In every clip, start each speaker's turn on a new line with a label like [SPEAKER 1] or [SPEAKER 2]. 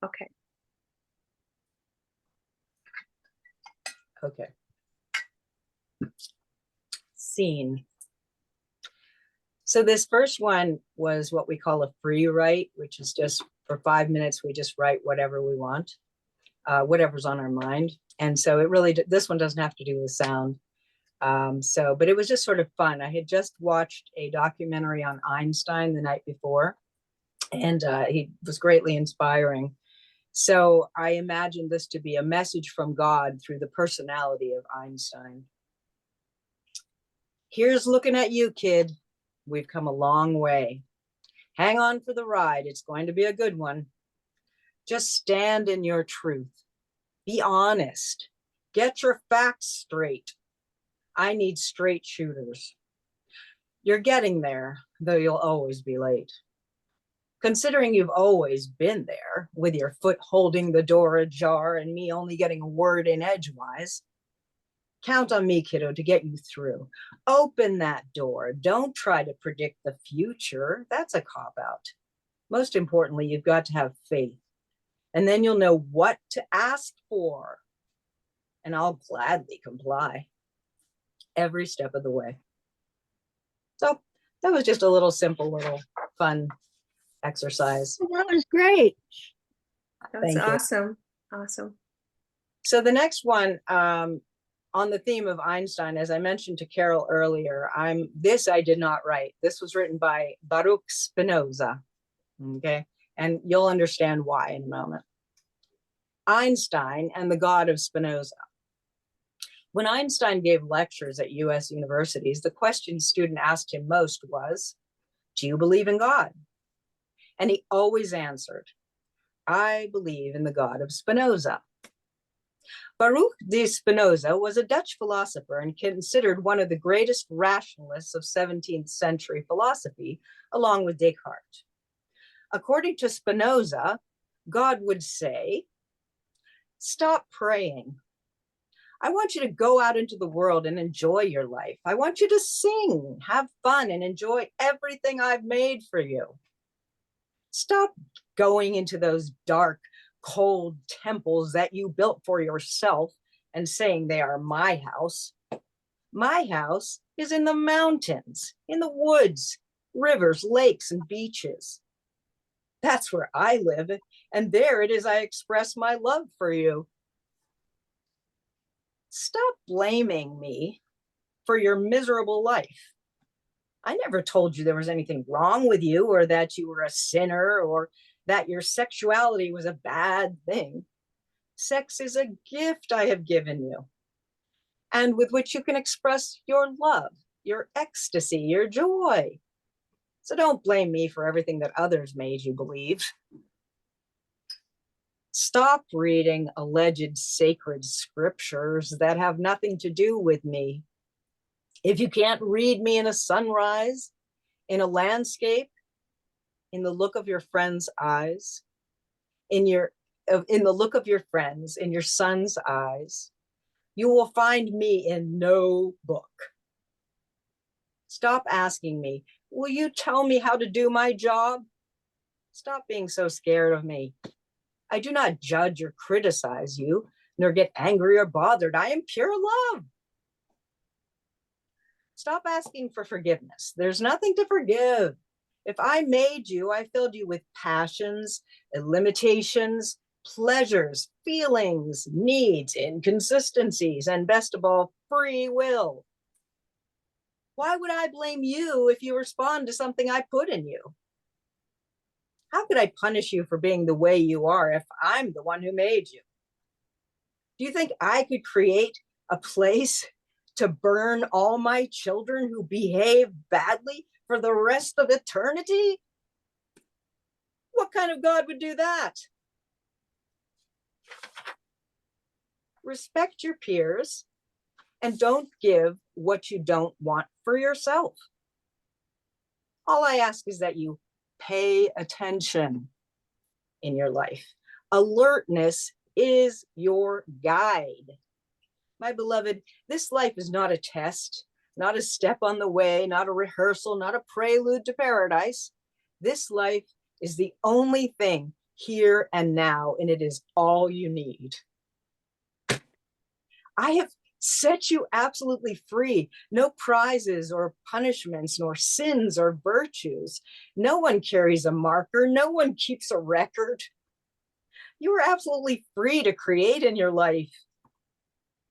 [SPEAKER 1] Okay.
[SPEAKER 2] Okay. Scene. So this first one was what we call a free write, which is just for 5 minutes, we just write whatever we want, whatever's on our mind. And so it really, this one doesn't have to do with sound. But it was just sort of fun. I had just watched a documentary on Einstein the night before, and he was greatly inspiring. So I imagined this to be a message from God through the personality of Einstein. Here's looking at you, kid. We've come a long way. Hang on for the ride. It's going to be a good one. Just stand in your truth. Be honest. Get your facts straight. I need straight shooters. You're getting there, though you'll always be late. Considering you've always been there, with your foot holding the door ajar and me only getting a word in edgewise, count on me, kiddo, to get you through. Open that door. Don't try to predict the future. That's a cop-out. Most importantly, you've got to have faith. And then you'll know what to ask for. And I'll gladly comply every step of the way. So that was just a little simple, little fun exercise.
[SPEAKER 3] That was great.
[SPEAKER 1] That's awesome. Awesome.
[SPEAKER 2] So the next one, on the theme of Einstein, as I mentioned to Carol earlier, I did not write. This was written by Baruch Spinoza. Okay, and you'll understand why in a moment. Einstein and the God of Spinoza. When Einstein gave lectures at US universities, the question student asked him most was, do you believe in God? And he always answered, I believe in the God of Spinoza. Baruch de Spinoza was a Dutch philosopher and considered one of the greatest rationalists of 17th century philosophy, along with Descartes. According to Spinoza, God would say, stop praying. I want you to go out into the world and enjoy your life. I want you to sing, have fun, and enjoy everything I've made for you. Stop going into those dark, cold temples that you built for yourself and saying they are my house. My house is in the mountains, in the woods, rivers, lakes, and beaches. That's where I live, and there it is I express my love for you. Stop blaming me for your miserable life. I never told you there was anything wrong with you or that you were a sinner or that your sexuality was a bad thing. Sex is a gift I have given you and with which you can express your love, your ecstasy, your joy. So don't blame me for everything that others made you believe. Stop reading alleged sacred scriptures that have nothing to do with me. If you can't read me in a sunrise, in a landscape, in the look of your friend's eyes, in the look of your friends, in your son's eyes, you will find me in no book. Stop asking me, will you tell me how to do my job? Stop being so scared of me. I do not judge or criticize you, nor get angry or bothered. I am pure love. Stop asking for forgiveness. There's nothing to forgive. If I made you, I filled you with passions, limitations, pleasures, feelings, needs, inconsistencies, and best of all, free will. Why would I blame you if you respond to something I put in you? How could I punish you for being the way you are if I'm the one who made you? Do you think I could create a place to burn all my children who behave badly for the rest of eternity? What kind of God would do that? Respect your peers and don't give what you don't want for yourself. All I ask is that you pay attention in your life. Alertness is your guide. My beloved, this life is not a test, not a step on the way, not a rehearsal, not a prelude to paradise. This life is the only thing here and now, and it is all you need. I have set you absolutely free. No prizes or punishments, nor sins or virtues. No one carries a marker. No one keeps a record. You are absolutely free to create in your life.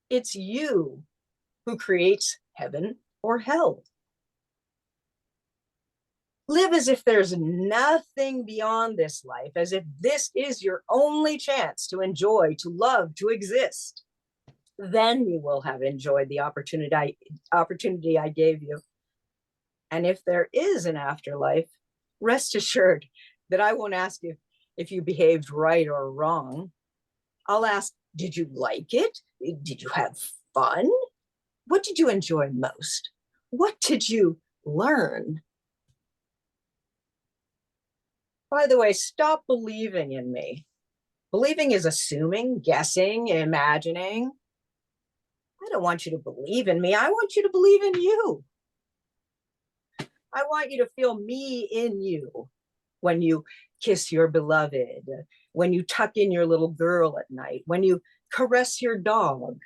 [SPEAKER 2] It's you who creates heaven or hell. Live as if there's nothing beyond this life, as if this is your only chance to enjoy, to love, to exist. Then you will have enjoyed the opportunity I gave you. And if there is an afterlife, rest assured that I won't ask if you behaved right or wrong. I'll ask, did you like it? Did you have fun? What did you enjoy most? What did you learn? By the way, stop believing in me. Believing is assuming, guessing, imagining. I don't want you to believe in me. I want you to believe in you. I want you to feel me in you when you kiss your beloved, when you tuck in your little girl at night, when you caress your dog,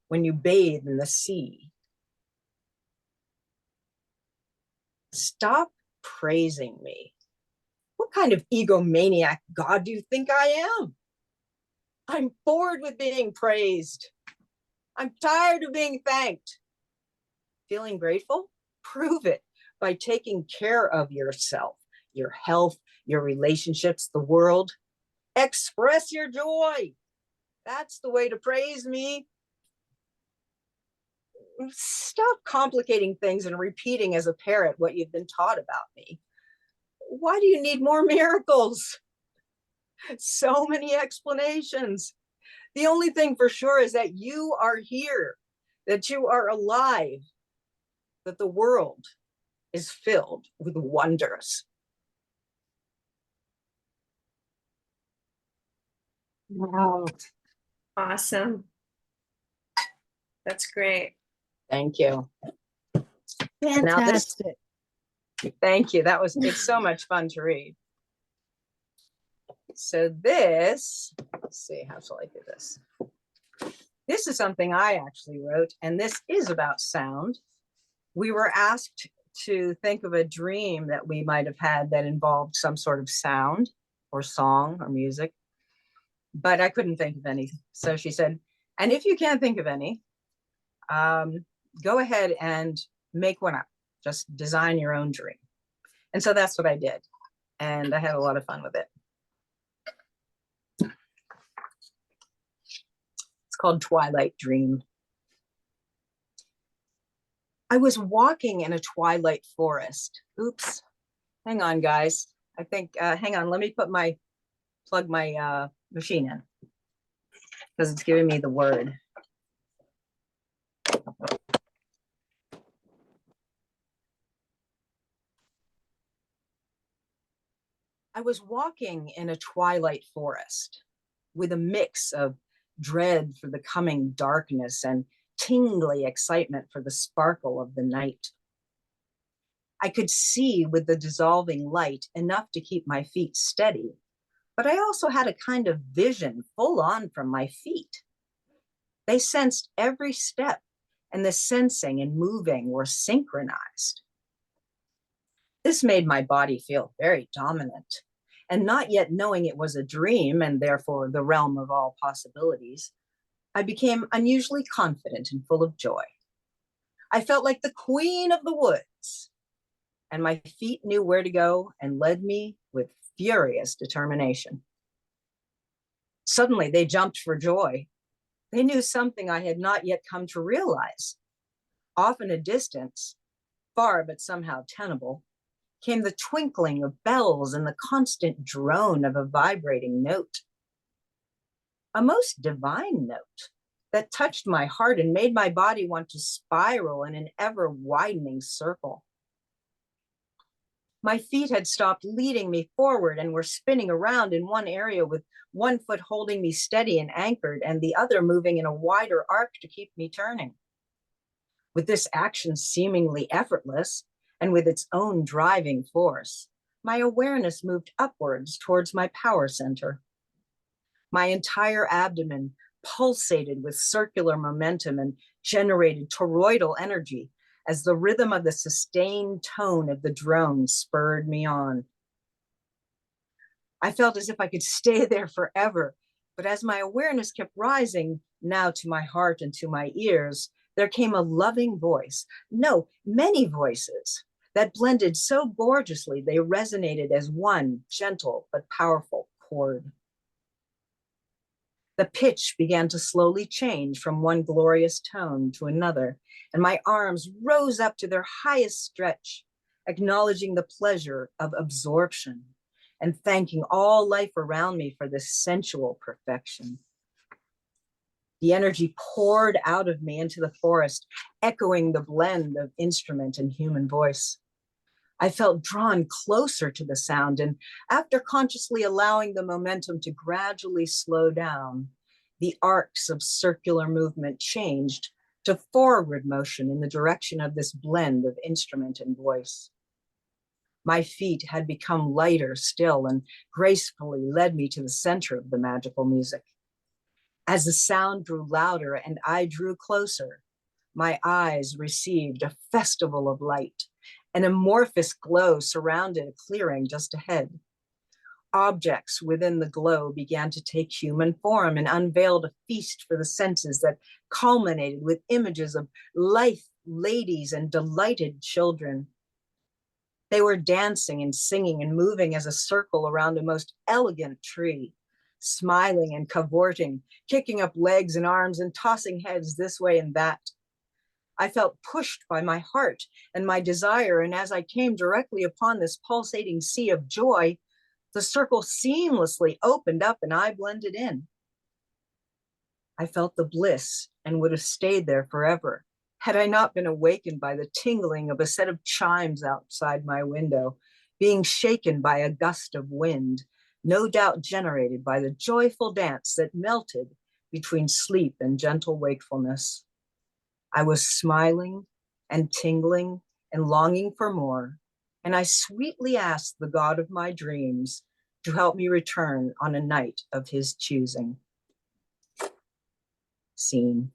[SPEAKER 2] when you bathe in the sea. Stop praising me. What kind of egomaniac God do you think I am? I'm bored with being praised. I'm tired of being thanked. Feeling grateful? Prove it by taking care of yourself, your health, your relationships, the world. Express your joy. That's the way to praise me. Stop complicating things and repeating as a parrot what you've been taught about me. Why do you need more miracles? So many explanations. The only thing for sure is that you are here, that you are alive, that the world is filled with wonders.
[SPEAKER 1] Wow. Awesome. That's great.
[SPEAKER 2] Thank you.
[SPEAKER 3] Fantastic.
[SPEAKER 2] Thank you. It's so much fun to read. So this, let's see, how shall I do this? This is something I actually wrote, and this is about sound. We were asked to think of a dream that we might have had that involved some sort of sound or song or music, but I couldn't think of any. So she said, and if you can't think of any, go ahead and make one up. Just design your own dream. And so that's what I did. And I had a lot of fun with it. It's called Twilight Dream. I was walking in a twilight forest. Oops. Hang on, guys. I think, hang on, let me plug my machine in because it's giving me the word. I was walking in a twilight forest with a mix of dread for the coming darkness and tingly excitement for the sparkle of the night. I could see with the dissolving light enough to keep my feet steady, but I also had a kind of vision full on from my feet. They sensed every step, and the sensing and moving were synchronized. This made my body feel very dominant, and not yet knowing it was a dream and therefore the realm of all possibilities, I became unusually confident and full of joy. I felt like the queen of the woods, and my feet knew where to go and led me with furious determination. Suddenly, they jumped for joy. They knew something I had not yet come to realize. Off in a distance, far but somehow tenable, came the twinkling of bells and the constant drone of a vibrating note. A most divine note that touched my heart and made my body want to spiral in an ever-widening circle. My feet had stopped leading me forward and were spinning around in one area with one foot holding me steady and anchored and the other moving in a wider arc to keep me turning. With this action seemingly effortless and with its own driving force, my awareness moved upwards towards my power center. My entire abdomen pulsated with circular momentum and generated toroidal energy as the rhythm of the sustained tone of the drone spurred me on. I felt as if I could stay there forever, but as my awareness kept rising, now to my heart and to my ears, there came a loving voice, no, many voices, that blended so gorgeously they resonated as one gentle but powerful chord. The pitch began to slowly change from one glorious tone to another, and my arms rose up to their highest stretch, acknowledging the pleasure of absorption and thanking all life around me for this sensual perfection. The energy poured out of me into the forest, echoing the blend of instrument and human voice. I felt drawn closer to the sound, and after consciously allowing the momentum to gradually slow down, the arcs of circular movement changed to forward motion in the direction of this blend of instrument and voice. My feet had become lighter still and gracefully led me to the center of the magical music. As the sound grew louder and I drew closer, my eyes received a festival of light. An amorphous glow surrounded a clearing just ahead. Objects within the glow began to take human form and unveiled a feast for the senses that culminated with images of lithe ladies and delighted children. They were dancing and singing and moving as a circle around a most elegant tree, smiling and cavorting, kicking up legs and arms and tossing heads this way and that. I felt pushed by my heart and my desire, and as I came directly upon this pulsating sea of joy, the circle seamlessly opened up and I blended in. I felt the bliss and would have stayed there forever had I not been awakened by the tingling of a set of chimes outside my window, being shaken by a gust of wind, no doubt generated by the joyful dance that melted between sleep and gentle wakefulness. I was smiling and tingling and longing for more, and I sweetly asked the God of my dreams to help me return on a night of his choosing. Scene.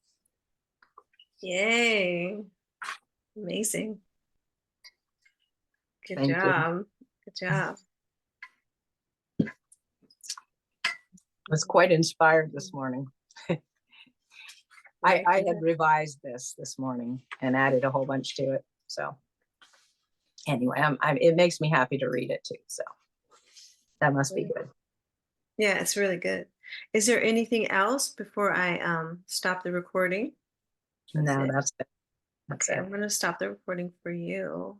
[SPEAKER 1] Yay. Amazing. Good
[SPEAKER 2] Thank you.
[SPEAKER 1] job. Good job.
[SPEAKER 2] I was quite inspired this morning. I had revised this morning and added a whole bunch to it. So anyway, it makes me happy to read it too. So that must be good.
[SPEAKER 1] Yeah, it's really good. Is there anything else before I stop the recording?
[SPEAKER 2] No, that's it.
[SPEAKER 1] Okay, I'm going to stop the recording for you.